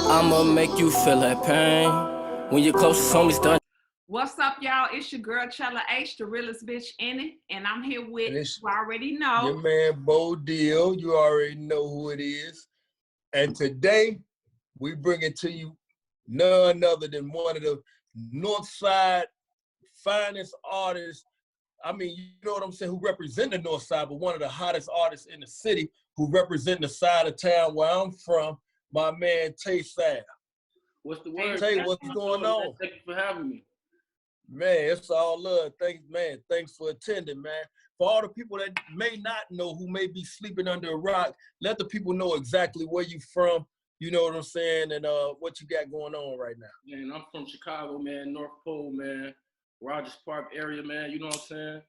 I'ma make you feel that pain when your closest homies done. What's up, y'all? It's your girl Chella H, the realest bitch in it, and I'm here with, you already know, your man Bo Deal. You already know who it is. And today, we bring it to you none other than one of the Northside finest artists. I mean, you know what I'm saying, who represent the North Side, but one of the hottest artists in the city who represent the side of town where I'm from, my man Tay Sav. What's the word? Tay, what's going on? Thank you for having me. Man, it's all love. Thanks, man. Thanks for attending, man. For all the people that may not know, who may be sleeping under a rock, let the people know exactly where you from, you know what I'm saying, and what you got going on right now. Man, I'm from Chicago, man, North Pole, man, Rogers Park area, man, you know what I'm saying?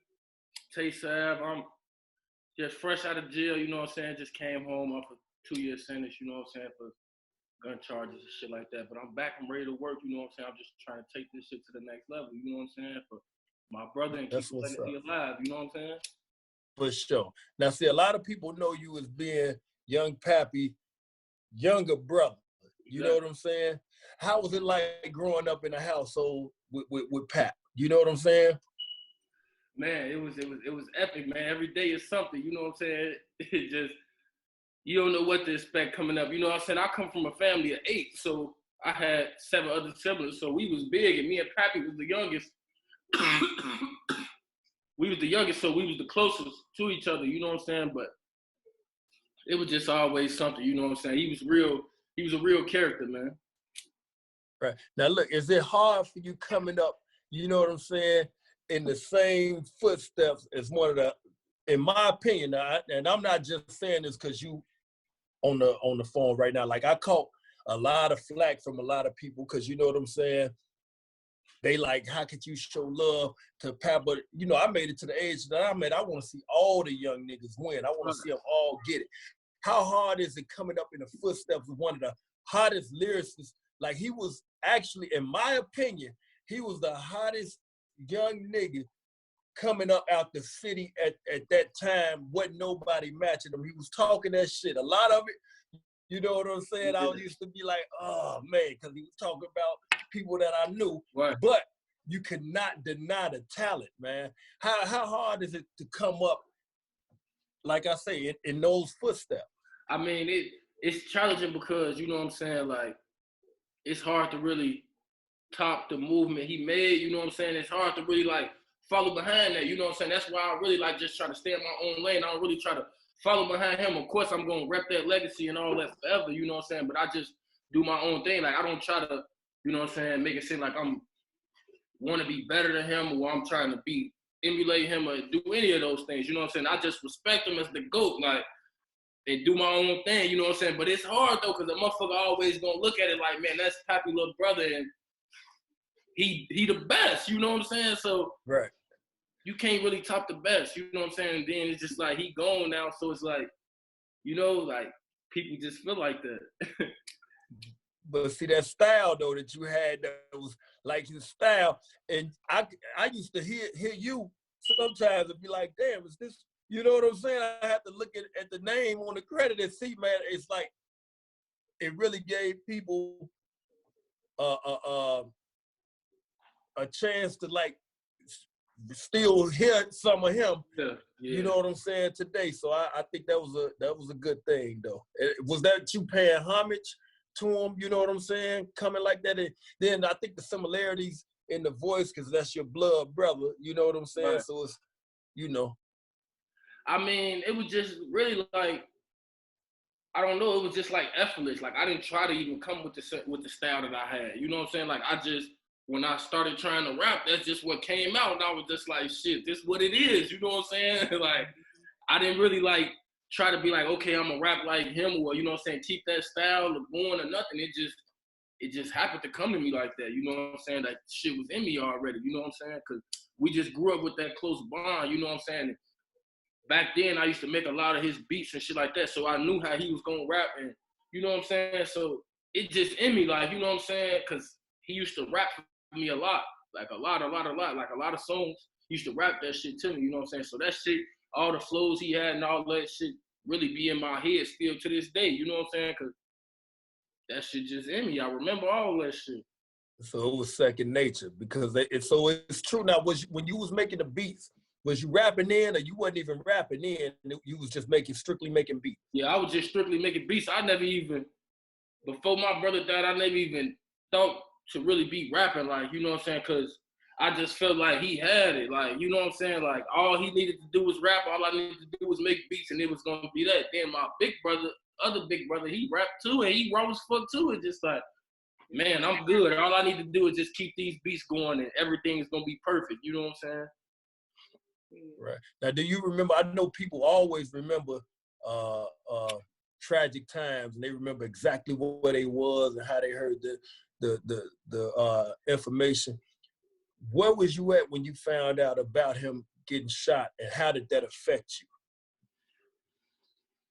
Tay Sav, I'm just fresh out of jail, you know what I'm saying? Just came home off a 2-year sentence, you know what I'm saying, for gun charges and shit like that. But I'm back, I'm ready to work, you know what I'm saying? I'm just trying to take this shit to the next level, you know what I'm saying? For my brother and keep letting me alive, you know what I'm saying? For sure. Now, see, a lot of people know you as being young Pappy, younger brother. You know what I'm saying? How was it like growing up in a household with Pap? You know what I'm saying? Man, it was epic, man. Every day is something, you know what I'm saying? It just, you don't know what to expect coming up. You know what I'm saying? I come from a family of 8, so I had 7 other siblings, so we was big, and me and Pappy was the youngest. We was the youngest, so we was the closest to each other, you know what I'm saying? But it was just always something, you know what I'm saying? He was a real character, man. Right. Now, look, is it hard for you coming up, you know what I'm saying, in the same footsteps as one of the, in my opinion, and I'm not just saying this because you on the phone right now, like I caught a lot of flack from a lot of people because, you know what I'm saying, they like, how could you show love to Pap? But, you know, I made it to the age that I'm at. I want to see all the young niggas win. I want to see them all get it. How hard is it coming up in the footsteps of one of the hottest lyricists? Like, he was actually, in my opinion, he was the hottest young nigga coming up out the city at that time. Wasn't nobody matching him. He was talking that shit. A lot of it, you know what I'm saying? I used to be like, oh, man, because he was talking about people that I knew. Right. But you could not deny the talent, man. How hard is it to come up, like I say, in those footsteps? I mean, it's challenging because, you know what I'm saying, like, it's hard to really top the movement he made, you know what I'm saying? It's hard to really, like, follow behind that, you know what I'm saying? That's why I really, like, just try to stay in my own lane. I don't really try to follow behind him. Of course, I'm going to rep that legacy and all that forever, you know what I'm saying? But I just do my own thing. Like, I don't try to, you know what I'm saying, make it seem like I'm want to be better than him or I'm trying to emulate him or do any of those things, you know what I'm saying? I just respect him as the GOAT, like, and do my own thing, you know what I'm saying? But it's hard, though, because the motherfucker always going to look at it like, man, that's Pappy little brother, and he the best, you know what I'm saying? So right, you can't really top the best, you know what I'm saying? And then it's just like, he gone now, so it's like, you know, like, people just feel like that. But see, that style, though, that you had, that was like his style. And I used to hear you sometimes and be like, damn, is this, you know what I'm saying? I have to look at the name on the credit and see, man, it's like, it really gave people a chance to, like, still hear some of him. Yeah. You know what I'm saying, today. So I think that was a good thing, though. Was that you paying homage to him, you know what I'm saying, coming like that? And then I think the similarities in the voice, because that's your blood brother, you know what I'm saying? Right. So it's, you know. I mean, it was just really like, I don't know, it was just like effortless. Like, I didn't try to even come with the style that I had, you know what I'm saying? Like, I just, when I started trying to rap, that's just what came out, and I was just like, shit, this is what it is, you know what I'm saying? Like, I didn't really, like, try to be like, okay, I'm gonna rap like him, or, you know what I'm saying, keep that style or going or nothing. It just happened to come to me like that, you know what I'm saying? That shit was in me already, you know what I'm saying? Because we just grew up with that close bond, you know what I'm saying? Back then, I used to make a lot of his beats and shit like that, so I knew how he was gonna rap, and you know what I'm saying? So it just in me, like, you know what I'm saying? Because he used to rap for me a lot, like a lot, like a lot of songs. He used to rap that shit to me, you know what I'm saying? So that shit, all the flows he had and all that shit really be in my head still to this day, you know what I'm saying? Because that shit just in me. I remember all that shit. So it was second nature because so it's true. Now, when you was making the beats, was you rapping in or you wasn't even rapping in? You was just strictly making beats? Yeah, I was just strictly making beats. I never even, before my brother died, I never even thought to really be rapping, like, you know what I'm saying? Because I just felt like he had it. Like, you know what I'm saying? Like, all he needed to do was rap. All I needed to do was make beats, and it was going to be that. Then my other big brother, he rapped too, and he raw as fuck too. It's just like, man, I'm good. All I need to do is just keep these beats going, and everything is going to be perfect. You know what I'm saying? Right. Now, do you remember, I know people always remember tragic times, and they remember exactly where they was and how they heard the information. Where was you at when you found out about him getting shot, and how did that affect you?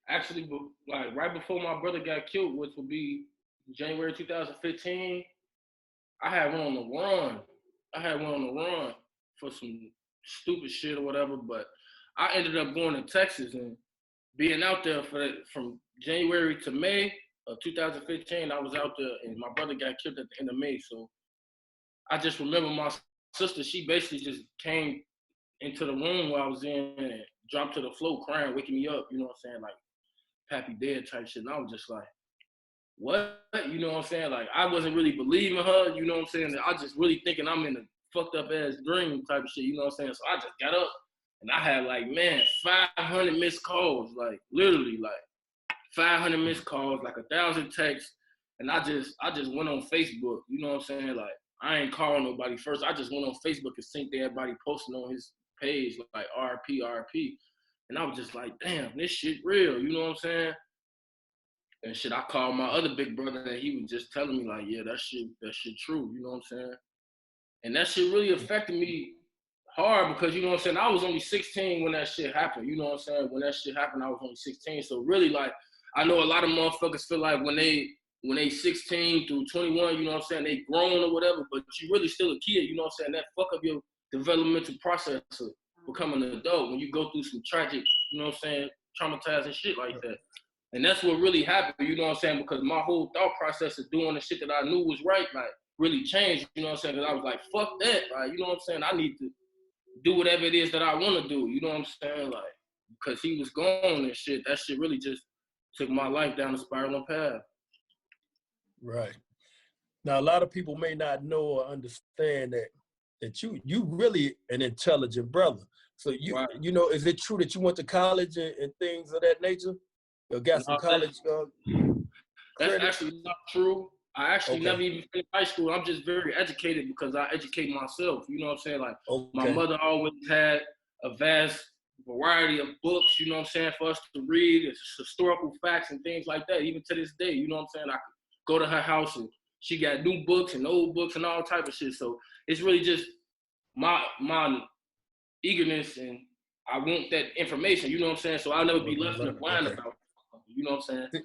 Actually, like right before my brother got killed, which would be January 2015, I had one on the run. For some stupid shit or whatever, but I ended up going to Texas and being out there from January to May of 2015. I was out there, and my brother got killed at the end of May. So I just remember my sister, she basically just came into the room where I was in and dropped to the floor crying, waking me up, you know what I'm saying? Like, Pappy dead type shit. And I was just like, what? You know what I'm saying? Like, I wasn't really believing her, you know what I'm saying? I just really thinking I'm in a fucked up ass dream type of shit, you know what I'm saying? So I just got up and I had like, man, 500 missed calls, like literally like 500 missed calls, like 1,000 texts. And I just went on Facebook, you know what I'm saying? Like, I ain't calling nobody first. I just went on Facebook and synced everybody posting on his page, like RP. And I was just like, damn, this shit real, you know what I'm saying? And shit, I called my other big brother and he was just telling me like, yeah, that shit true, you know what I'm saying? And that shit really affected me hard because, you know what I'm saying, I was only 16 when that shit happened, you know what I'm saying? When that shit happened, I was only 16. So really, like, I know a lot of motherfuckers feel like when they 16 through 21, you know what I'm saying, they grown or whatever, but you really still a kid, you know what I'm saying? That fuck up your developmental process of becoming an adult when you go through some tragic, you know what I'm saying, traumatizing shit like that. And that's what really happened, you know what I'm saying? Because my whole thought process of doing the shit that I knew was right, like, really changed, you know what I'm saying? Because I was like, fuck that, right? You know what I'm saying? I need to do whatever it is that I want to do, you know what I'm saying? Like, because he was gone and shit, that shit really just took my life down a spiraling path. Right. Now, a lot of people may not know or understand that you really an intelligent brother. So Right. you know, is it true that you went to college and things of that nature? You got some college that's actually not true. I actually Okay. never even finished high school. I'm just very educated because I educate myself. You know what I'm saying? Like, my mother always had a vast variety of books, you know what I'm saying, for us to read. It's historical facts and things like that. Even to this day, you know what I'm saying? I could go to her house and she got new books and old books and all type of shit. So it's really just my eagerness, and I want that information, you know what I'm saying? So I'll never be left in the blind about it. You know what I'm saying?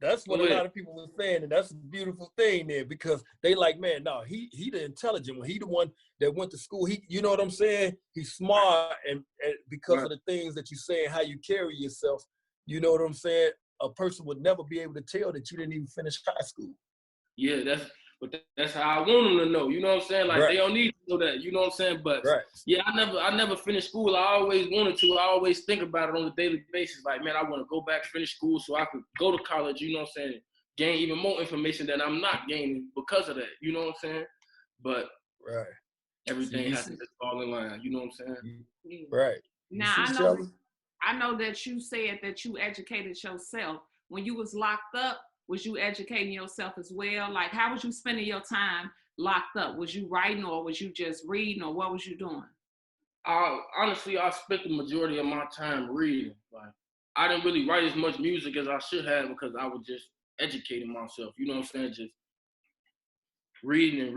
That's what a lot of people were saying, and that's a beautiful thing there, because they like, man, no, he the intelligent one. He the one that went to school. He, you know what I'm saying? He's smart, and because of the things that you say and how you carry yourself, you know what I'm saying? A person would never be able to tell that you didn't even finish high school. Yeah, that's how I want them to know. You know what I'm saying? Like, they don't need to know that. You know what I'm saying? But yeah, I never finished school. I always wanted to. I always think about it on a daily basis. Like, man, I want to go back, finish school so I could go to college. You know what I'm saying? Gain even more information that I'm not gaining because of that. You know what I'm saying? But everything has to just fall in line. You know what I'm saying? Right. Now I know that you said that you educated yourself when you was locked up. Was you educating yourself as well? Like, how was you spending your time locked up? Was you writing, or was you just reading, or what was you doing? Honestly, I spent the majority of my time reading. Like, I didn't really write as much music as I should have because I was just educating myself. You know what I'm saying? Just reading,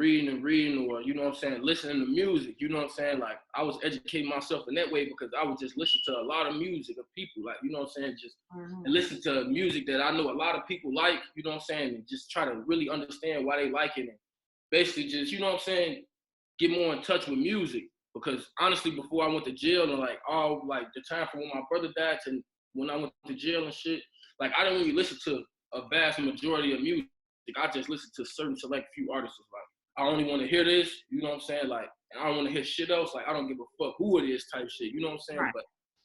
or, you know what I'm saying, listening to music, you know what I'm saying? Like, I was educating myself in that way because I would just listen to a lot of music of people, like, you know what I'm saying, just and listen to music that I know a lot of people like, you know what I'm saying, and just try to really understand why they like it, and basically just, you know what I'm saying, get more in touch with music. Because honestly, before I went to jail, and like all like the time from when my brother died to when I went to jail and shit, like, I didn't really listen to a vast majority of music. I just listen to certain select few artists. Like, I only want to hear this, you know what I'm saying? Like, and I don't want to hear shit else. Like, I don't give a fuck who it is type shit, you know what I'm saying? Right. But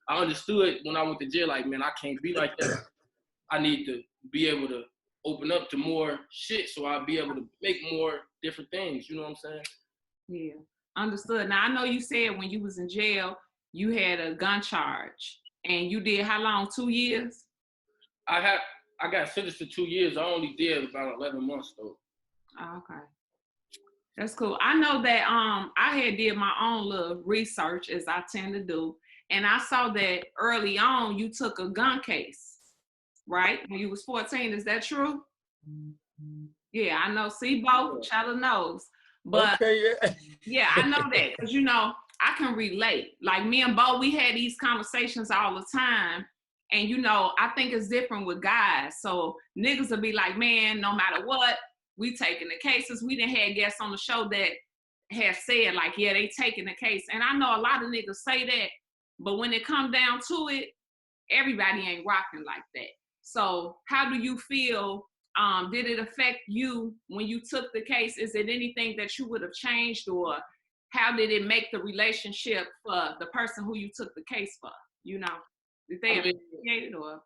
I understood when I went to jail, like, man, I can't be like that. I need to be able to open up to more shit so I'll be able to make more different things, you know what I'm saying? Yeah, understood. Now, I know you said when you was in jail, you had a gun charge. And you did how long, 2 years? I got sentenced to 2 years. I only did about 11 months, though. Oh, okay. That's cool. I know that I had did my own little research, as I tend to do. And I saw that early on, you took a gun case, right? When you was 14, is that true? Yeah, I know. See, Bo, Chella knows. But okay, yeah, I know that because, you know, I can relate. Like me and Bo, we had these conversations all the time. And, you know, I think it's different with guys. So niggas will be like, man, no matter what, we taking the cases. We done had guests on the show that have said like, yeah, they taking the case. And I know a lot of niggas say that, but when it come down to it, everybody ain't rocking like that. So how do you feel? Did it affect you when you took the case? Is it anything that you would have changed, or how did it make the relationship for the person who you took the case for? You know, did they appreciate it, or?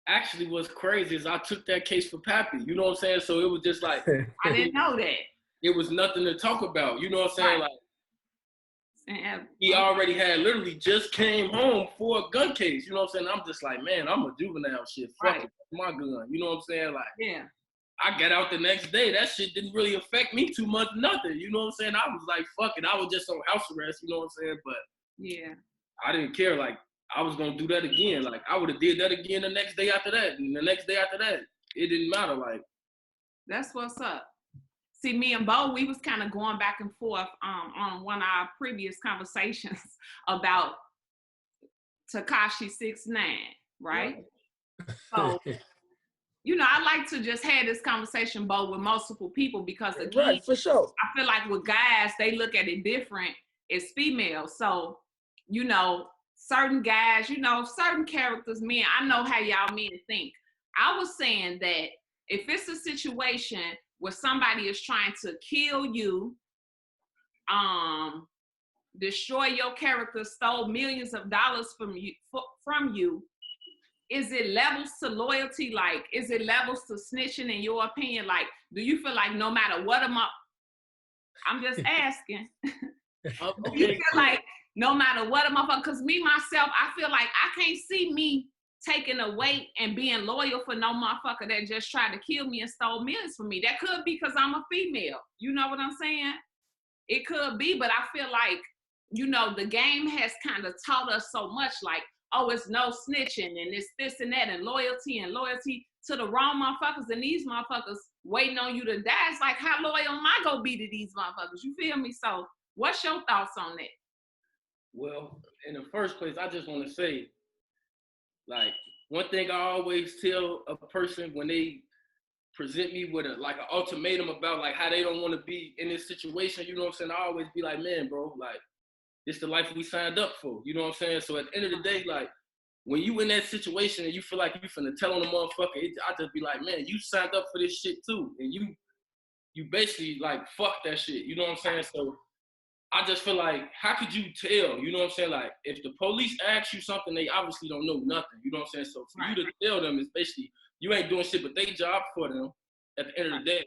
Actually, what's crazy is I took that case for Pappy. You know what I'm saying? So it was just like I didn't know that. It was nothing to talk about. You know what I'm saying? Right. Like he already had literally just came home for a gun case. You know what I'm saying? I'm just like, man, I'm a juvenile shit. Fuck it, my gun. You know what I'm saying? Like, yeah. I got out the next day. That shit didn't really affect me too much, nothing. You know what I'm saying? I was like, fuck it. I was just on house arrest, you know what I'm saying? But yeah, I didn't care. Like, I was going to do that again. Like, I would have did that again the next day after that. And the next day after that. It didn't matter. Like, that's what's up. See, me and Bo, we was kind of going back and forth on one of our previous conversations about Tekashi 6ix9ine, right? So, you know, I like to just have this conversation, Bo, with multiple people because, again, right, for sure. I feel like with guys, they look at it different as females. So, you know, certain guys, you know, certain characters, men, I know how y'all men think. I was saying that if it's a situation where somebody is trying to kill you, destroy your character, stole millions of dollars from you, is it levels to loyalty? Like, is it levels to snitching in your opinion? Like, do you feel like no matter what I'm just asking. Do you feel like no matter what because me, myself, I feel like I can't see me taking a weight and being loyal for no motherfucker that just tried to kill me and stole millions from me. That could be because I'm a female. You know what I'm saying? It could be, but I feel like, you know, the game has kind of taught us so much, like, oh, it's no snitching and it's this and that and loyalty to the wrong motherfuckers, and these motherfuckers waiting on you to die. It's like, how loyal am I gonna be to these motherfuckers? You feel me? So what's your thoughts on that? Well, in the first place, I just want to say, like, one thing I always tell a person when they present me with an ultimatum about like how they don't want to be in this situation, you know what I'm saying? I always be like, man, bro, like, it's the life we signed up for, you know what I'm saying? So at the end of the day, like, when you in that situation and you feel like you finna tell on the motherfucker, I just be like, man, you signed up for this shit too. And you basically like, fuck that shit, you know what I'm saying? So I just feel like, how could you tell, you know what I'm saying? Like, if the police ask you something, they obviously don't know nothing, you know what I'm saying? So for you to tell them is basically, you ain't doing shit but they job for them at the end of the day.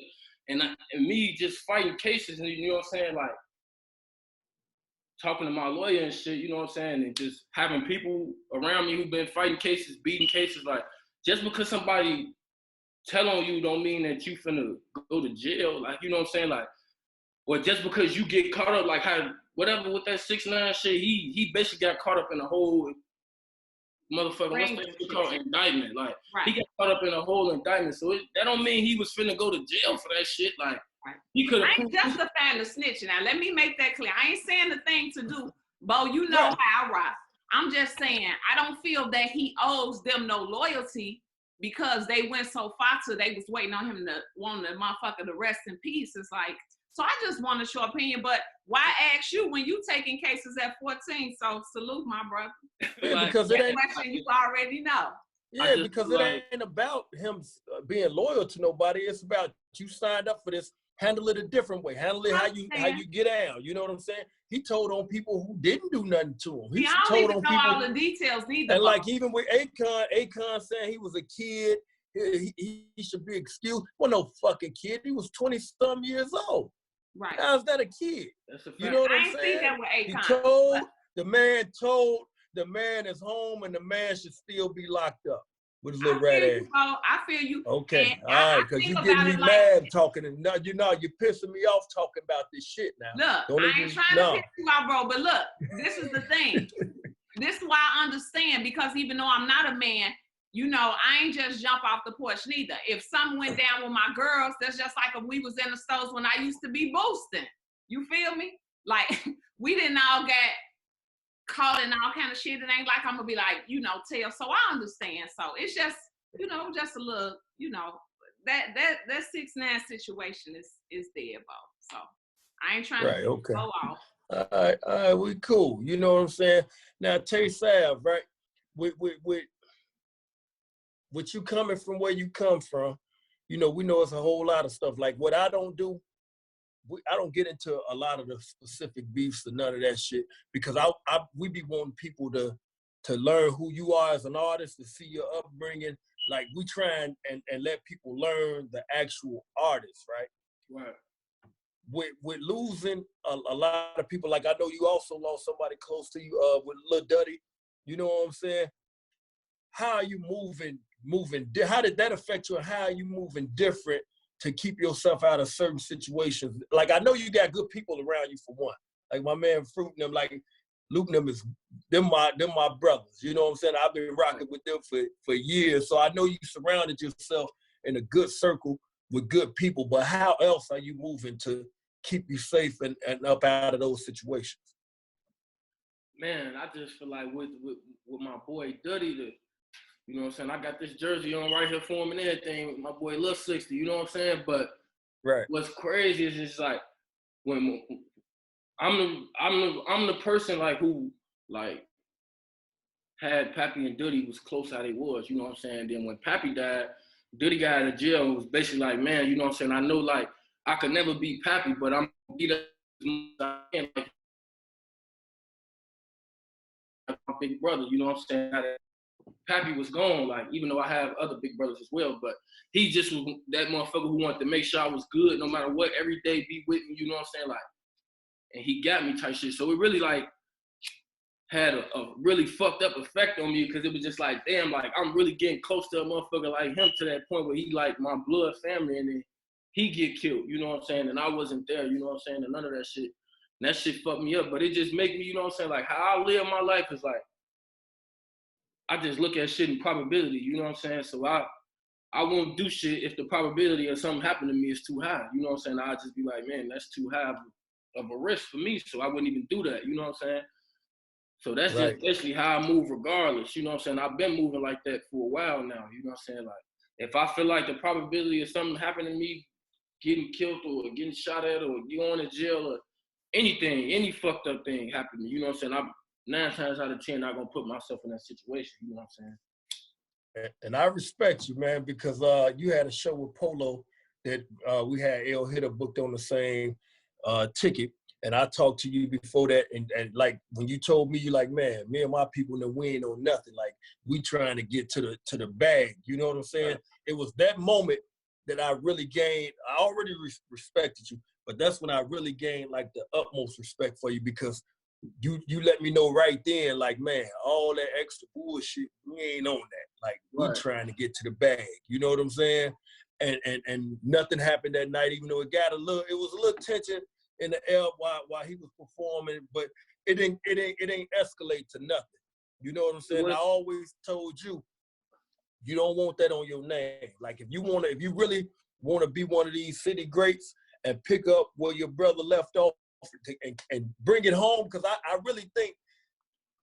And me just fighting cases, and you know what I'm saying? Like, talking to my lawyer and shit, you know what I'm saying? And just having people around me who've been fighting cases, beating cases, like, just because somebody tell on you don't mean that you finna go to jail, like, you know what I'm saying? Like, or just because you get caught up, like how, whatever with that 6ix9ine shit, he basically got caught up in a whole motherfucker, what's that called, indictment. Like, he got caught up in a whole indictment. So that don't mean he was finna go to jail for that shit. Like, he could have. I ain't justifying the snitching. Now, let me make that clear. I ain't saying the thing to do, Bo, you know how I rock. I'm just saying, I don't feel that he owes them no loyalty because they went so far to they was waiting on him to want the motherfucker to rest in peace. It's like, so I just wanted your opinion, but why ask you when you taking cases at 14? So salute, my brother. Because it ain't question you already know. Yeah, because it ain't about him being loyal to nobody. It's about you signed up for this. Handle it a different way. Handle it how you get down. You know what I'm saying? He told on people who didn't do nothing to him. He told on people. All the details neither. And like even with Akon saying he was a kid, he should be excused. Well, no fucking kid. He was 20-some years old. Right. How's that a kid? That's a fact. You know what I'm saying? I ain't seen that with Akon. He told the man is home and the man should still be locked up with his little rat ass. I feel you. Okay, all right, because you getting me mad talking, and now you're pissing me off talking about this shit now. Look, I ain't trying to piss you out, bro, but look, this is the thing. This is why I understand, because even though I'm not a man, you know, I ain't just jump off the porch neither. If something went down with my girls, that's just like if we was in the stores when I used to be boosting. You feel me? Like, we didn't all get caught in all kind of shit. It ain't like I'm gonna be like, you know, tell. So I understand. So it's just, you know, just a little, you know, that 6ix9ine situation is there, Bo. So I ain't trying to go off. All right, we cool. You know what I'm saying? Now, Tay Sav, right? With you coming from where you come from, you know, we know it's a whole lot of stuff. Like what I don't do, I don't get into a lot of the specific beefs or none of that shit, because we be wanting people to learn who you are as an artist, to see your upbringing. Like we try and let people learn the actual artist, right? Right. With losing a lot of people, like I know you also lost somebody close to you with Lil Duddy. You know what I'm saying? How are you moving? How did that affect you, and how are you moving different to keep yourself out of certain situations? Like, I know you got good people around you for one. Like my man Fruit and them, like Luke and them them my brothers. You know what I'm saying? I've been rocking with them for years. So I know you surrounded yourself in a good circle with good people, but how else are you moving to keep you safe and up out of those situations? Man, I just feel like with my boy Duddy, you know what I'm saying? I got this jersey on right here for him and everything. My boy Lil 60, you know what I'm saying? But what's crazy is just like when I'm the person like who like had Pappy and Duddy was close how they was, you know what I'm saying? Then when Pappy died, Duddy got out of jail and was basically like, man, you know what I'm saying? I know like I could never beat Pappy, but I'm gonna beat up as much as I can, like my big brother, you know what I'm saying? Pappy was gone, like, even though I have other big brothers as well, but he just was that motherfucker who wanted to make sure I was good no matter what, every day be with me, you know what I'm saying? Like, and he got me type shit. So it really like had a really fucked up effect on me, because it was just like, damn, like I'm really getting close to a motherfucker like him to that point where he like my blood family, and then he get killed, you know what I'm saying? And I wasn't there, you know what I'm saying? And none of that shit. And that shit fucked me up. But it just make me, you know what I'm saying? Like how I live my life is like, I just look at shit in probability, you know what I'm saying? So I won't do shit if the probability of something happening to me is too high. You know what I'm saying? I'll just be like, man, that's too high of a risk for me, so I wouldn't even do that, you know what I'm saying? So that's just basically how I move regardless, you know what I'm saying? I've been moving like that for a while now, you know what I'm saying? Like, if I feel like the probability of something happening to me, getting killed or getting shot at or going to jail or anything, any fucked up thing happening, you know what I'm saying? I'm 9 times out of 10 not gonna put myself in that situation, you know what I'm saying? And I respect you, man, because you had a show with Polo that we had El Hitter booked on the same ticket. And I talked to you before that, and like when you told me, you like, man, me and my people in the win on nothing. Like we trying to get to the bag. You know what I'm saying? It was that moment that I really gained. I already respected you, but that's when I really gained like the utmost respect for you, because you let me know right then, like, man, all that extra bullshit, we ain't on that. Like we trying to get to the bag. You know what I'm saying? And nothing happened that night, even though it was a little tension in the air while he was performing, but it didn't escalate to nothing. You know what I'm saying? I always told you, you don't want that on your name. Like if you really want to be one of these city greats and pick up where your brother left off and bring it home, because I really think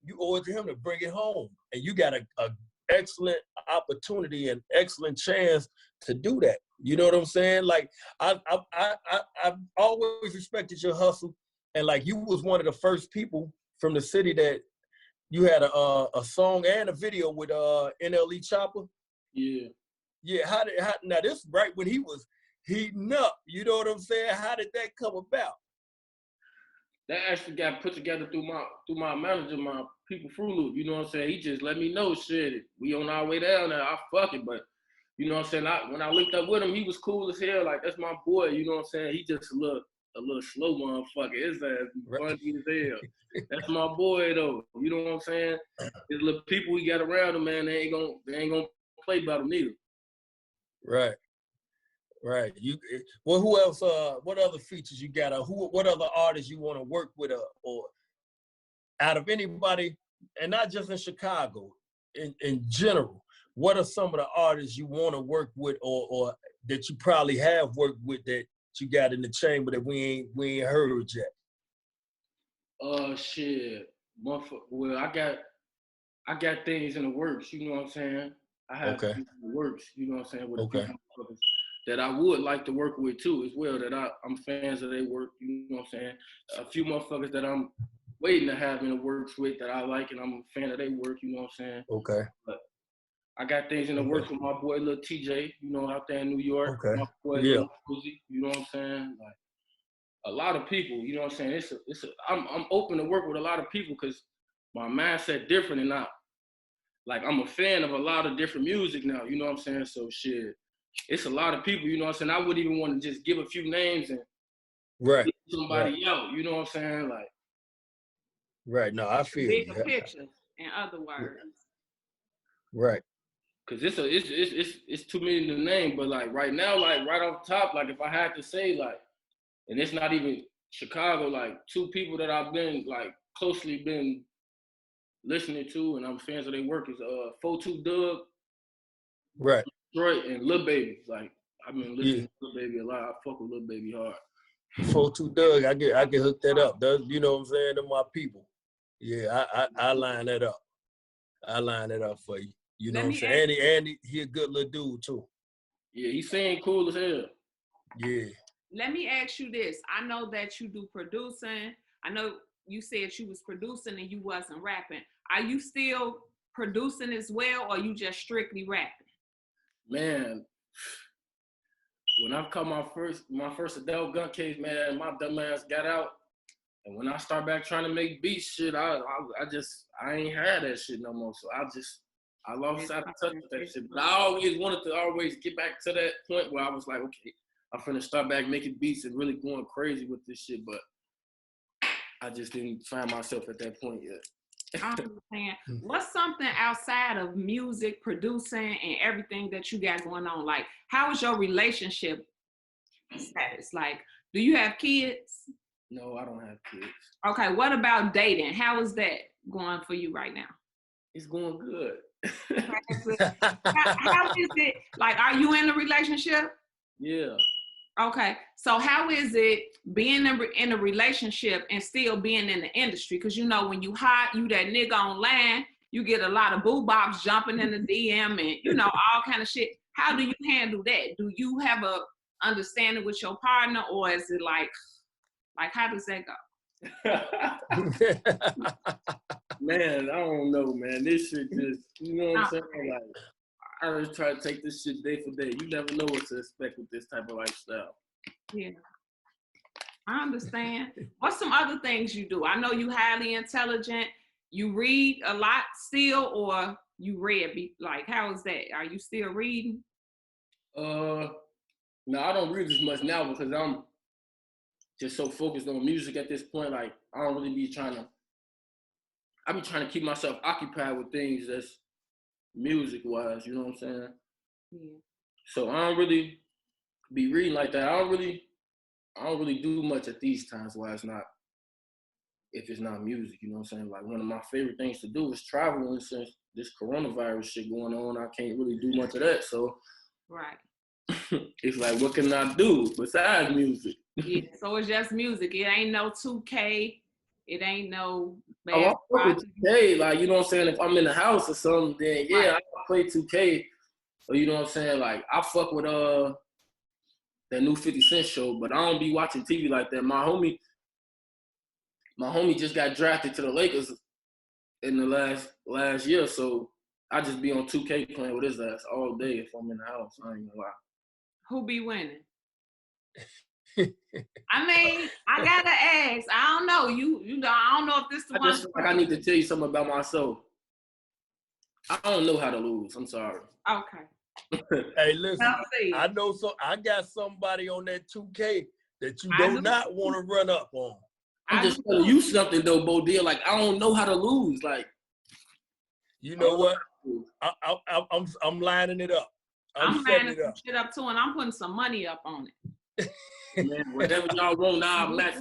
you owe it to him to bring it home. And you got a excellent opportunity and excellent chance to do that. You know what I'm saying? Like I've always respected your hustle, and like you was one of the first people from the city that You had a song and a video with NLE Chopper. Yeah. Yeah, now this right when he was heating up, you know what I'm saying? How did that come about? That actually got put together through my manager, my people Fruit Loop. You know what I'm saying? He just let me know, shit, we on our way down there. I fuck it, but you know what I'm saying? When I linked up with him, he was cool as hell. Like, that's my boy. You know what I'm saying? He just a little slow motherfucker. His ass funny as hell. That's my boy though. You know what I'm saying? His little people we got around him, man, they ain't gonna play about him neither. Right. Well, who else? What other features you got? What other artists you want to work with, or out of anybody, and not just in Chicago, in general? What are some of the artists you want to work with, or that you probably have worked with that you got in the chamber that we ain't heard yet? Shit. Well, I got things in the works. You know what I'm saying? I have things in the works. You know what I'm saying? With a few motherfuckers that I would like to work with too, as well. That I'm fans of their work. You know what I'm saying? A few motherfuckers that I'm waiting to have in the works with that I like, and I'm a fan of their work. You know what I'm saying? Okay. But I got things in the works with my boy Lil TJ, you know, out there in New York. Okay. My boy Lil Uzi, you know what I'm saying? Like, a lot of people, you know what I'm saying? I'm open to work with a lot of people because my mindset different, and I'm a fan of a lot of different music now, you know what I'm saying? So shit, it's a lot of people, you know what I'm saying? I wouldn't even want to just give a few names and get somebody out, you know what I'm saying? Like, right. No, I feel bigger picture, in other words. Right. Cause it's too many to name, but like right now, like right off the top, like if I had to say, like, and it's not even Chicago, like two people that I've been like closely been listening to and I'm fans of their work is 42 Doug, right, Detroit, and Lil Baby. Like I've been listening to Lil Baby a lot. I fuck with Lil Baby hard. 42 Doug, I get hooked that up. You know what I'm saying? They're my people. Yeah, I line that up. I line it up for you. You know what I'm saying? Andy, he a good little dude too. Yeah, he saying cool as hell. Yeah. Let me ask you this. I know that you do producing. I know you said you was producing and you wasn't rapping. Are you still producing as well, or you just strictly rapping? Man, when I caught my first adult gun case, man, my dumb ass got out. And when I start back trying to make beats, shit, I ain't had that shit no more. So I lost sight of touch with that shit. But I always wanted to get back to that point where I was like, okay, I'm finna start back making beats and really going crazy with this shit. But I just didn't find myself at that point yet. I understand. What's something outside of music, producing, and everything that you got going on? Like, how is your relationship status? Like, do you have kids? No, I don't have kids. Okay, what about dating? How is that going for you right now? It's going good. How is it? Like, are you in a relationship? Yeah. Okay, so how is it being in a relationship and still being in the industry? Because, you know, when you hot, you that nigga online, you get a lot of boo-bops jumping in the DM and, you know, all kind of shit. How do you handle that? Do you have a understanding with your partner, or is it like how does that go? Man, I don't know, man. This shit just, you know what I'm saying? Like, I just try to take this shit day for day. You never know what to expect with this type of lifestyle. Yeah, I understand. What's some other things you do? I know you highly intelligent. You read a lot still, or you read? Like, how is that? Are you still reading? No, I don't read as much now because I'm just so focused on music at this point. Like, I don't really be trying to keep myself occupied with things that's music-wise, you know what I'm saying? Yeah. So I don't really be reading like that. I don't really do much at these times if it's not music, you know what I'm saying? Like, one of my favorite things to do is travel, and since this coronavirus shit going on, I can't really do much of that. So right. It's like, what can I do besides music? Yeah, so it's just music. It ain't no 2K. It ain't no I fuck with 2K, like, you know what I'm saying? If I'm in the house or something, then yeah, I play 2K. Or, you know what I'm saying? Like, I fuck with that new 50 Cent show, but I don't be watching TV like that. My homie just got drafted to the Lakers in the last year. So I just be on 2K playing with his ass all day if I'm in the house. I ain't gonna lie. Who be winning? I mean, I gotta ask. I don't know. You know, I don't know if this the I one. just feel like I need to tell you something about myself. I don't know how to lose. I'm sorry. Okay. Hey, listen, I'll see. I know I got somebody on that 2K that you I do do. not want to run up on. I'm just telling you something though, Bo Deal. Like I don't know how to lose. Like You know what? I'm lining it up. I'm setting lining it some up. shit up too, and I'm putting some money up on it. Man, whatever y'all want, now I'm not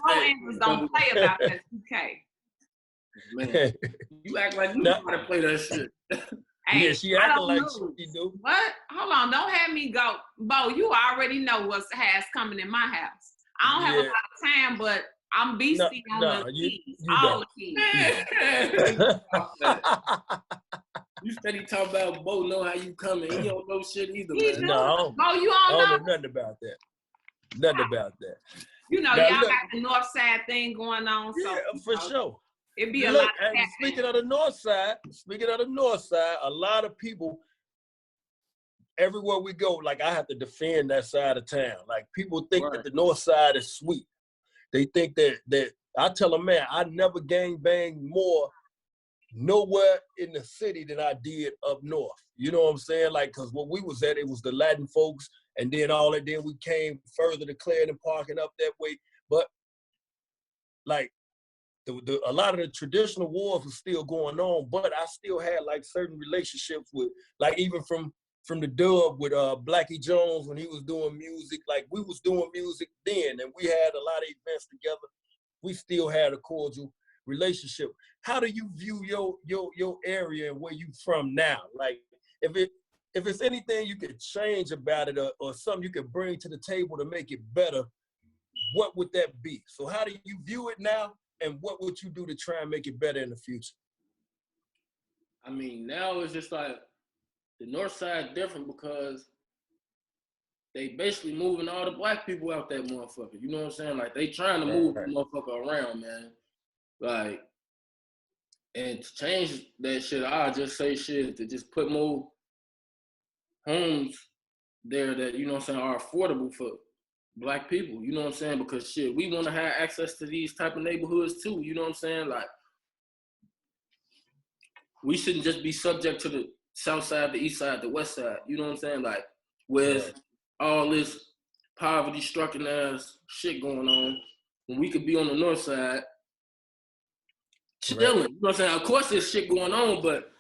don't play about that 2K. Man, you act like you know how to play that shit. Hey, yeah, she acting like she do. What? Hold on, don't have me go. Bo, you already know what has coming in my house. I don't have a lot of time, but I'm beastie on the keys. All the keys. You steady talking about Bo know how you coming. He don't know shit either, He man. do. No, Bo, you I don't don't know nothing about that. Nothing about that. You know, Now, y'all look, got the north side thing going on. So yeah, for sure. It'd be a Look, lot of and speaking of the north side, a lot of people, everywhere we go, like I have to defend that side of town. Like people think that the north side is sweet. They think that I tell them, man, I never gang banged more nowhere in the city than I did up north. You know what I'm saying? Like, cause where we was at, it was the Latin folks, and then then we came further to Clarendon Park and up that way. But like a lot of the traditional wars was still going on, but I still had like certain relationships with, like even from the dub with Blackie Jones when he was doing music. Like we was doing music then, and we had a lot of events together. We still had a cordial relationship. How do you view your area and where you from now? Like if it's anything you could change about it or something you could bring to the table to make it better, what would that be? So how do you view it now, and what would you do to try and make it better in the future? I mean, now it's just like the north side different because they basically moving all the black people out that motherfucker. You know what I'm saying? Like they trying to move the motherfucker around, man. Like, and to change that shit, I'll just say shit to just put more homes there that, you know what I'm saying, are affordable for black people. You know what I'm saying? Because shit, we want to have access to these type of neighborhoods too. You know what I'm saying? Like, we shouldn't just be subject to the south side, the east side, the west side. You know what I'm saying? Like, with all this poverty-stricken ass shit going on, when we could be on the north side, chilling. You know what I'm saying? Of course, there's shit going on, but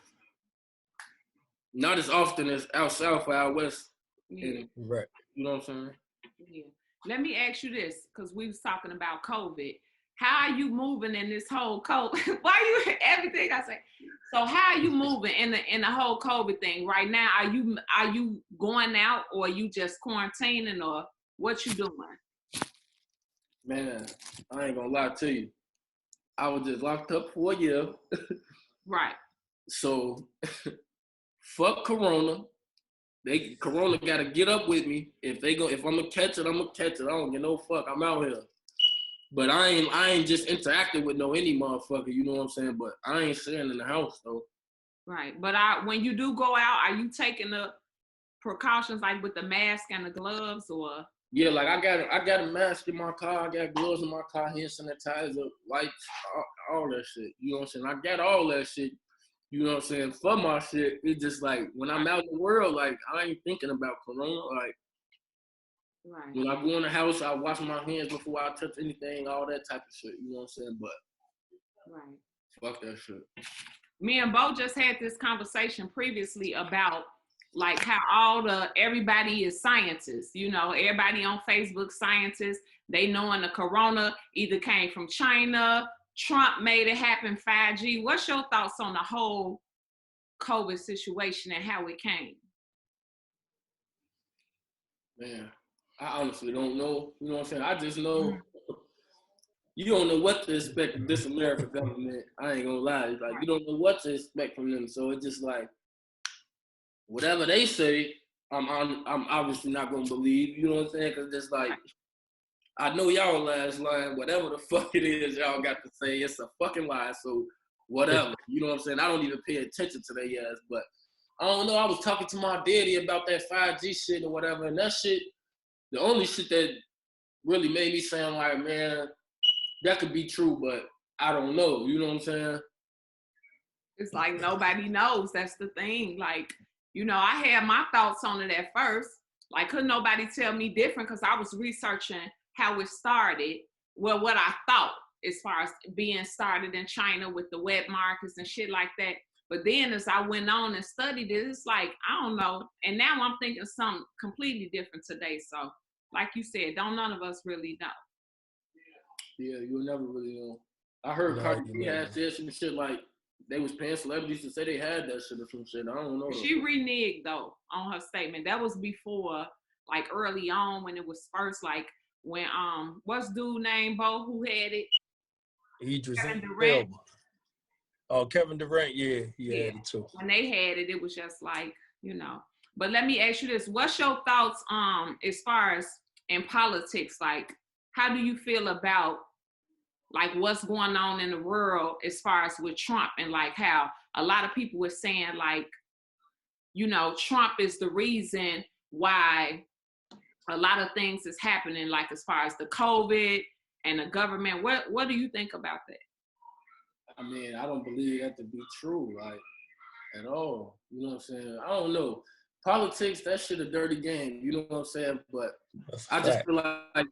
not as often as out south or out west. Yeah. Right. You know what I'm saying? Yeah. Let me ask you this, because we was talking about COVID. How are you moving in this whole COVID? Why you everything I say? So how are you moving in the whole COVID thing right now? Are you going out, or are you just quarantining, or what you doing? Man, I ain't gonna lie to you. I was just locked up for a year. Right. So fuck Corona. Corona gotta get up with me. If I'm gonna catch it, I'm gonna catch it. I don't give no fuck. I'm out here. But I ain't just interacting with any motherfucker, you know what I'm saying? But I ain't sitting in the house though. Right. But when you do go out, are you taking the precautions like with the mask and the gloves, or? Yeah, like I got a mask in my car, I got gloves in my car, hand sanitizer, wipes, all that shit. You know what I'm saying? I got all that shit, you know what I'm saying, for my shit. It's just like when I'm out in the world, like I ain't thinking about Corona. Like when I go in the house, I wash my hands before I touch anything, all that type of shit. You know what I'm saying? But fuck that shit. Me and Bo just had this conversation previously about like how everybody is scientists, you know, everybody on Facebook scientists, they knowing the Corona either came from China, Trump made it happen, 5G. What's your thoughts on the whole COVID situation and how it came? Man, I honestly don't know. You know what I'm saying? I just know you don't know what to expect from this American government. I ain't gonna lie. It's like you don't know what to expect from them. So it's just like whatever they say, I'm obviously not gonna believe. You know what I'm saying? Because it's like I know y'all last line. Whatever the fuck it is y'all got to say, it's a fucking lie. So whatever. You know what I'm saying? I don't even pay attention to their ass. But I don't know. I was talking to my daddy about that 5G shit or whatever, and that shit, the only shit that really made me sound like, man, that could be true, but I don't know. You know what I'm saying? It's like nobody knows. That's the thing. Like, you know, I had my thoughts on it at first. Like, couldn't nobody tell me different because I was researching how it started. Well, what I thought as far as being started in China with the wet markets and shit like that. But then as I went on and studied it, it's like, I don't know. And now I'm thinking something completely different today. So, like you said, none of us really know. Yeah, you'll never really know. I heard Cardi B had said some shit like they was paying celebrities to say they had that shit or some shit. I don't know. She reneged though on her statement. That was before, like early on when it was first, like when what's dude named Bo who had it? Kevin Durant. Oh, Kevin Durant, yeah, he had it too. When they had it, it was just like, you know. But let me ask you this: what's your thoughts as far as in politics? Like, how do you feel about like what's going on in the world as far as with Trump, and like how a lot of people were saying like, you know, Trump is the reason why a lot of things is happening, like as far as the COVID and the government. What do you think about that? I mean, I don't believe that to be true, like, at all. You know what I'm saying? I don't know. Politics, that shit a dirty game. You know what I'm saying? But I just feel like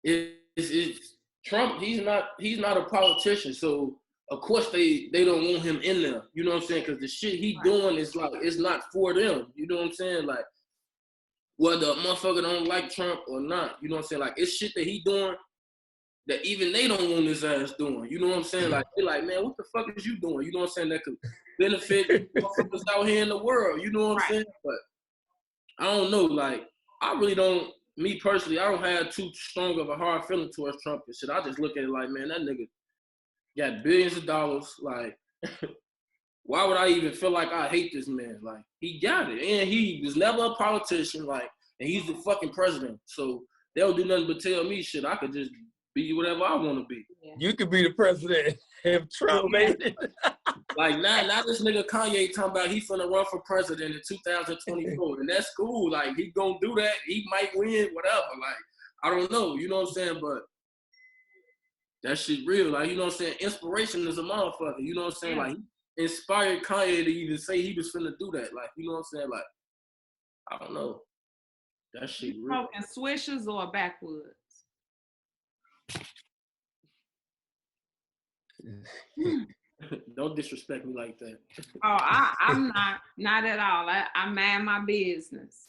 it's Trump. He's not a politician, so of course they don't want him in there. You know what I'm saying? Because the shit he doing is like, it's not for them. You know what I'm saying? Like, whether a motherfucker don't like Trump or not, you know what I'm saying? Like, it's shit that he doing that even they don't want his ass doing. You know what I'm saying? Like, they're like, man, what the fuck is you doing? You know what I'm saying? That could benefit motherfuckers out here in the world. You know what I'm saying? But I don't know. Like, I really don't, me personally, I don't have too strong of a hard feeling towards Trump and shit. I just look at it like, man, that nigga got billions of dollars. Like, why would I even feel like I hate this man? Like, he got it. And he was never a politician. Like, and he's the fucking president. So they don't do nothing but tell me shit. I could just be whatever I want to be. Yeah. You could be the president if Trump made it. Like, now this nigga Kanye talking about he finna run for president in 2024. And that's cool. Like, he gonna do that. He might win, whatever. Like, I don't know. You know what I'm saying? But that shit real. Like, you know what I'm saying? Inspiration is a motherfucker. You know what I'm saying? Like, he inspired Kanye to even say he was finna do that. Like, you know what I'm saying? Like, I don't know. That shit real. Smoking swishers or backwoods? Don't disrespect me like that. Oh, I'm not at all. I mind my business.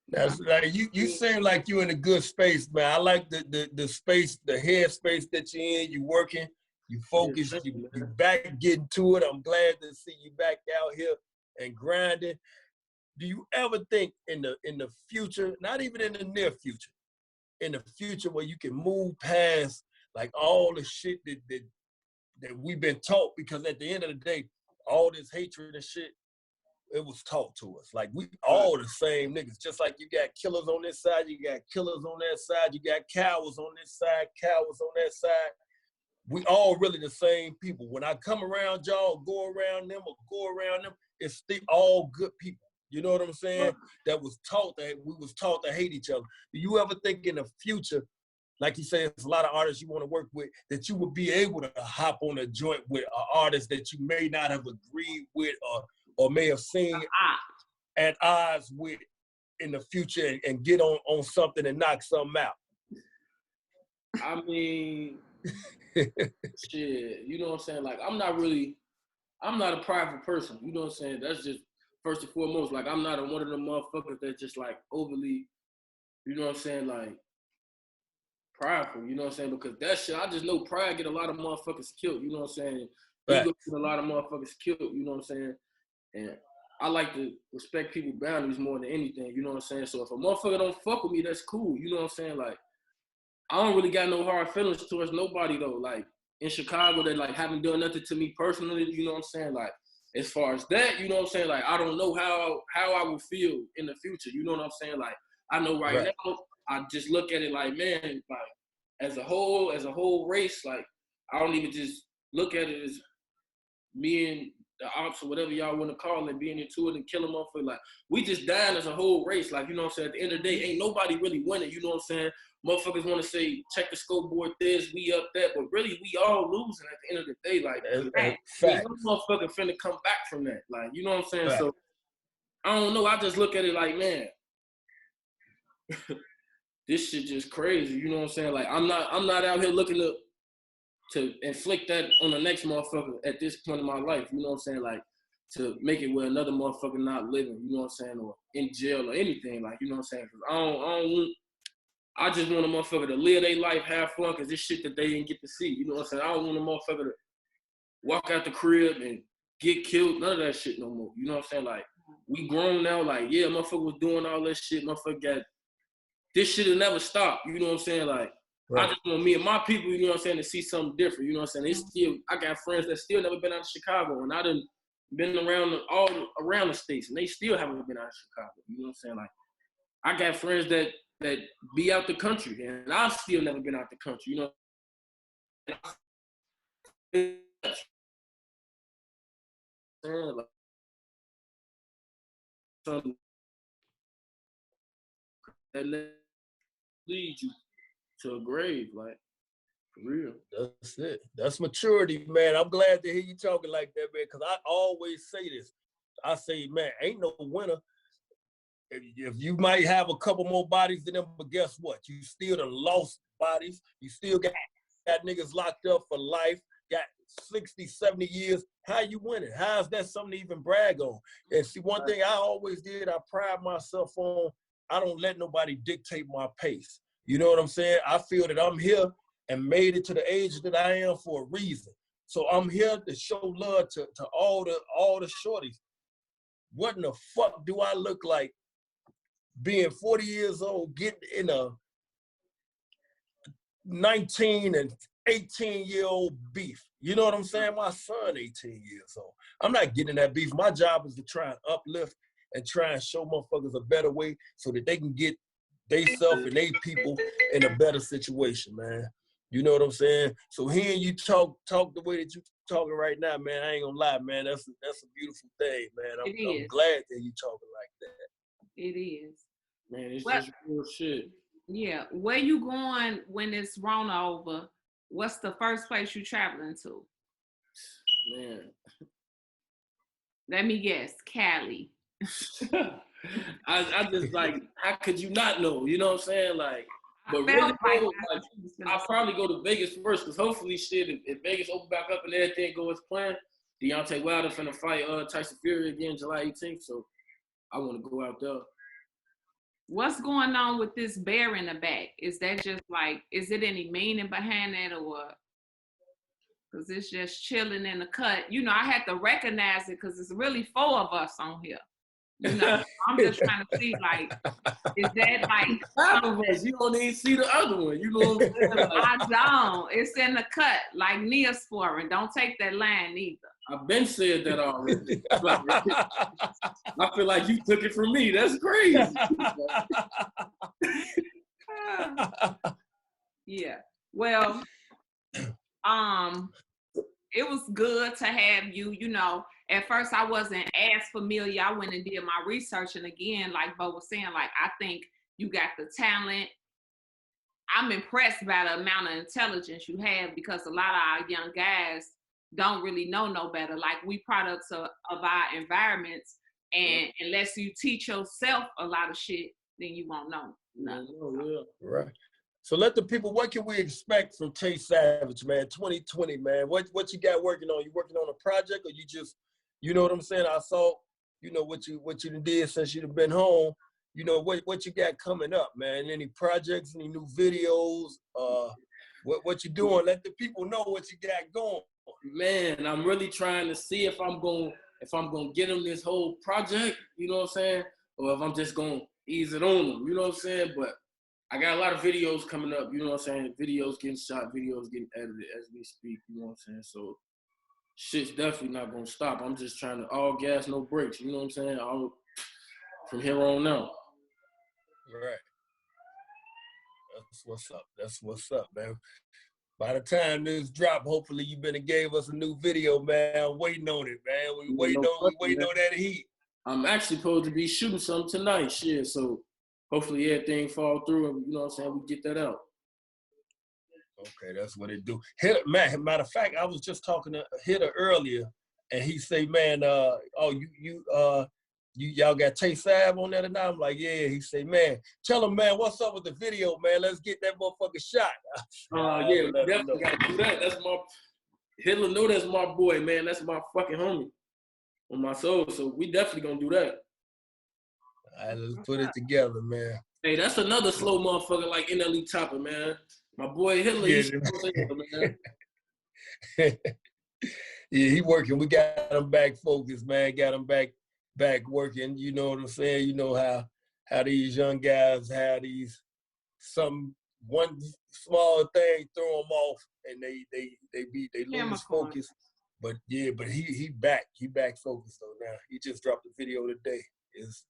That's like you seem like you in a good space, man. I like the space, the head space that you're in. You working, you focus, you back getting to it. I'm glad to see you back out here and grinding. Do you ever think in the future, not even in the near future, in the future where you can move past like all the shit that we've been taught? Because at the end of the day, all this hatred and shit, it was taught to us. Like, we all the same niggas. Just like you got killers on this side, you got killers on that side, you got cowards on this side, cowards on that side. We all really the same people. When I come around y'all, go around them, it's still all good people. You know what I'm saying? That was taught that we was taught to hate each other. Do you ever think in the future, like you said, there's a lot of artists you want to work with, that you would be able to hop on a joint with an artist that you may not have agreed with or may have seen at odds with in the future and get on something and knock something out? I mean, shit, you know what I'm saying? Like, I'm not a prideful person. You know what I'm saying? That's just first and foremost. Like, I'm not one of them motherfuckers that just like overly, you know what I'm saying, like prideful, you know what I'm saying? Because that shit, I just know pride get a lot of motherfuckers killed, you know what I'm saying? Ego get a lot of motherfuckers killed, you know what I'm saying? And I like to respect people's boundaries more than anything, you know what I'm saying? So if a motherfucker don't fuck with me, that's cool, you know what I'm saying? Like, I don't really got no hard feelings towards nobody though. Like, in Chicago, that like haven't done nothing to me personally, you know what I'm saying? Like, as far as that, you know what I'm saying? Like, I don't know how I would feel in the future, you know what I'm saying? Like, I know right now, I just look at it like, man, like, as a whole race, like, I don't even just look at it as me and the ops or whatever y'all want to call it, being into it and killing motherfuckers. Like, we just dying as a whole race. Like, you know what I'm saying? At the end of the day, ain't nobody really winning. You know what I'm saying? Motherfuckers want to say, check the scoreboard this, we up that, but really we all losing at the end of the day. Like, ain't no motherfucker finna come back from that. Like, you know what I'm saying? So, I don't know. I just look at it like, man, this shit just crazy. You know what I'm saying? Like, I'm not out here looking to inflict that on the next motherfucker at this point in my life. You know what I'm saying? Like, to make it where another motherfucker not living, you know what I'm saying, or in jail or anything. Like, you know what I'm saying? Cause I just want a motherfucker to live their life, have fun, because this shit that they didn't get to see. You know what I'm saying? I don't want a motherfucker to walk out the crib and get killed. None of that shit no more. You know what I'm saying? Like, we grown now. Like, yeah, motherfucker was doing all that shit. Motherfucker got, this shit will never stop. You know what I'm saying? Like, I just want me and my people, you know what I'm saying, to see something different. You know what I'm saying? I got friends that still never been out of Chicago, and I done been around all around the states, and they still haven't been out of Chicago. You know what I'm saying? Like, I got friends that be out the country, and I've still never been out the country, you know. That leads you to a grave, like, for real. That's it. That's maturity, man. I'm glad to hear you talking like that, man, because I always say this. I say, man, ain't no winner. If you might have a couple more bodies than them, but guess what? You still done lost bodies. You still got niggas locked up for life, got 60, 70 years. How you winning? How's that something to even brag on? And see, one thing I always did, I pride myself on, I don't let nobody dictate my pace. You know what I'm saying? I feel that I'm here and made it to the age that I am for a reason. So I'm here to show love to all the shorties. What in the fuck do I look like being 40 years old, getting in a 19 and 18-year-old beef? You know what I'm saying? My son 18 years old. I'm not getting in that beef. My job is to try and uplift and try and show motherfuckers a better way so that they can get theyself and they people in a better situation, man. You know what I'm saying? So hearing you talk the way that you talking right now, man, I ain't gonna lie, man. That's a beautiful thing, man. I'm glad that you talking like that. It is. Man, it's just real shit. Yeah. Where you going when it's Rona over? What's the first place you traveling to? Man. Let me guess, Cali. I just like, how could you not know? You know what I'm saying? Like, but really, I'll probably go to Vegas first, because hopefully, shit, if Vegas open back up and everything goes as planned, Deontay Wilder finna fight Tyson Fury again July 18th. So I want to go out there. What's going on with this bear in the back? Is that just like, is it any meaning behind that, or because it's just chilling in the cut? You know, I had to recognize it because it's really 4 of us on here. You know, I'm just trying to see, like, is that like 5 of us? You don't even see the other one. You know what I'm saying? Like, I don't. It's in the cut, like Neosporin. Don't take that line either. I've been said that already. I feel like you took it from me. That's crazy. Yeah. Well, it was good to have you. You know, at first I wasn't as familiar. I went and did my research, and again, like Bo was saying, like, I think you got the talent. I'm impressed by the amount of intelligence you have, because a lot of our young guys don't really know no better. Like, we products of our environments, and unless you teach yourself a lot of shit, then you won't know nothing. Right. So let the people, what can we expect from Tay Savage, man? 2020, man. What you got working on? You working on a project, or you just, you know what I'm saying? I saw, you know, what you did since you've been home. You know, what you got coming up, man? Any projects, any new videos? What you doing? Let the people know what you got going. Man, I'm really trying to see if I'm gonna get them this whole project, you know what I'm saying? Or if I'm just gonna ease it on them, you know what I'm saying? But I got a lot of videos coming up, you know what I'm saying? Videos getting shot, videos getting edited as we speak, you know what I'm saying? So shit's definitely not gonna stop. I'm just trying to all gas, no brakes, you know what I'm saying? From here on out. Right. That's what's up. That's what's up, man. By the time this drop, hopefully you been and gave us a new video, man. I'm waiting on it, man. We waiting on that heat. I'm actually supposed to be shooting something tonight, shit. So hopefully everything fall through and you know what I'm saying, we get that out. Okay, that's what it do. Matter of fact, I was just talking to Hitter earlier, and he say, man, y'all got Tay Sav on there tonight? I'm like, yeah. He say, man, tell him, man, what's up with the video, man? Let's get that motherfucker shot. Yeah, we definitely gotta do that. That's my Hitler know that's my boy, man. That's my fucking homie on my soul. So we definitely gonna do that. All right, let's put it together, man. Hey, that's another slow motherfucker like NLE Chopper, man. My boy Hitler, he's man. Yeah, he working. We got him back focused, man. Got him back working. You know what I'm saying? You know how these young guys have one small thing throw them off and they lose focus. But yeah, he back focused though now. He just dropped a video today. It's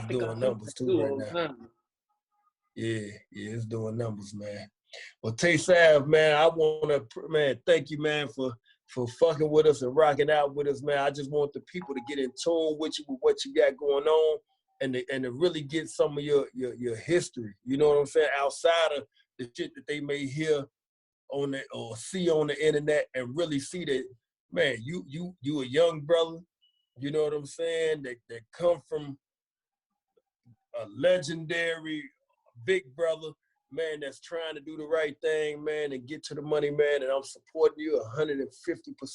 doing numbers too right now. Yeah, it's doing numbers, man. Well, Tay Sav, man, I want to, thank you, man, for fucking with us and rocking out with us, man. I just want the people to get in tune with you, with what you got going on, and to really get some of your history. You know what I'm saying? Outside of the shit that they may hear on the or see on the internet, and really see that, man, you a young brother. You know what I'm saying? That come from a legendary big brother, man, that's trying to do the right thing, man, and get to the money, man, and I'm supporting you 150%,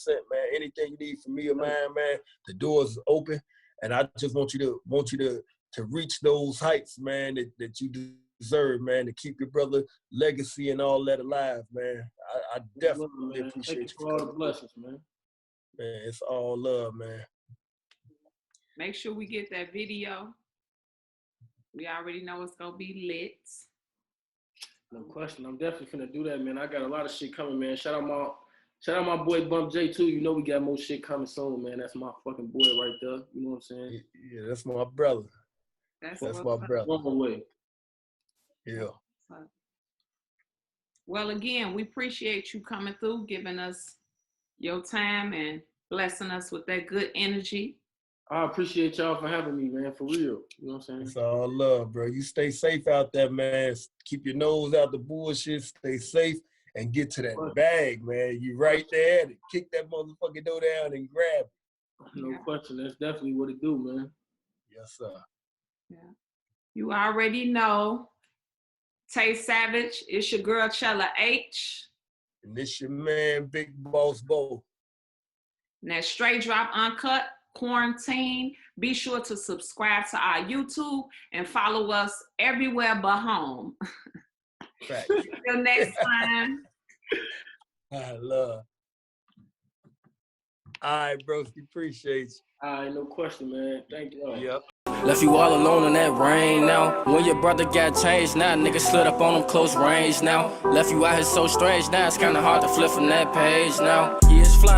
man. Anything you need from me or mine, man, the door's open, and I just want you to reach those heights, man, that you deserve, man, to keep your brother legacy and all that alive, man. I definitely appreciate you for all the blessings, man. Man, it's all love, man. Make sure we get that video. We already know it's gonna be lit. No question. I'm definitely finna do that, man. I got a lot of shit coming, man. Shout out my boy Bump J too. You know we got more shit coming soon, man. That's my fucking boy right there. You know what I'm saying? Yeah, that's my brother. That's my brother. One way. Yeah. Well, again, we appreciate you coming through, giving us your time and blessing us with that good energy. I appreciate y'all for having me, man, for real. You know what I'm saying? It's all love, bro. You stay safe out there, man. Keep your nose out the bullshit. Stay safe and get to that bag, man. You right there to kick that motherfucking door down and grab it. No question. That's definitely what it do, man. Yes, sir. Yeah. You already know. Tay Savage, it's your girl Chella H. And this your man, Big Boss Bo. And that's Str8Drop Uncut Quarantined. Be sure to subscribe to our YouTube and follow us everywhere but home. Right. Till next time. I love. All right, bro. Appreciate you. All right, no question, man. Thank you. Yep. Left you all alone in that rain now. When your brother got changed now, nigga slid up on him close range now. Left you out here so strange now, it's kinda hard to flip from that page now. Yeah.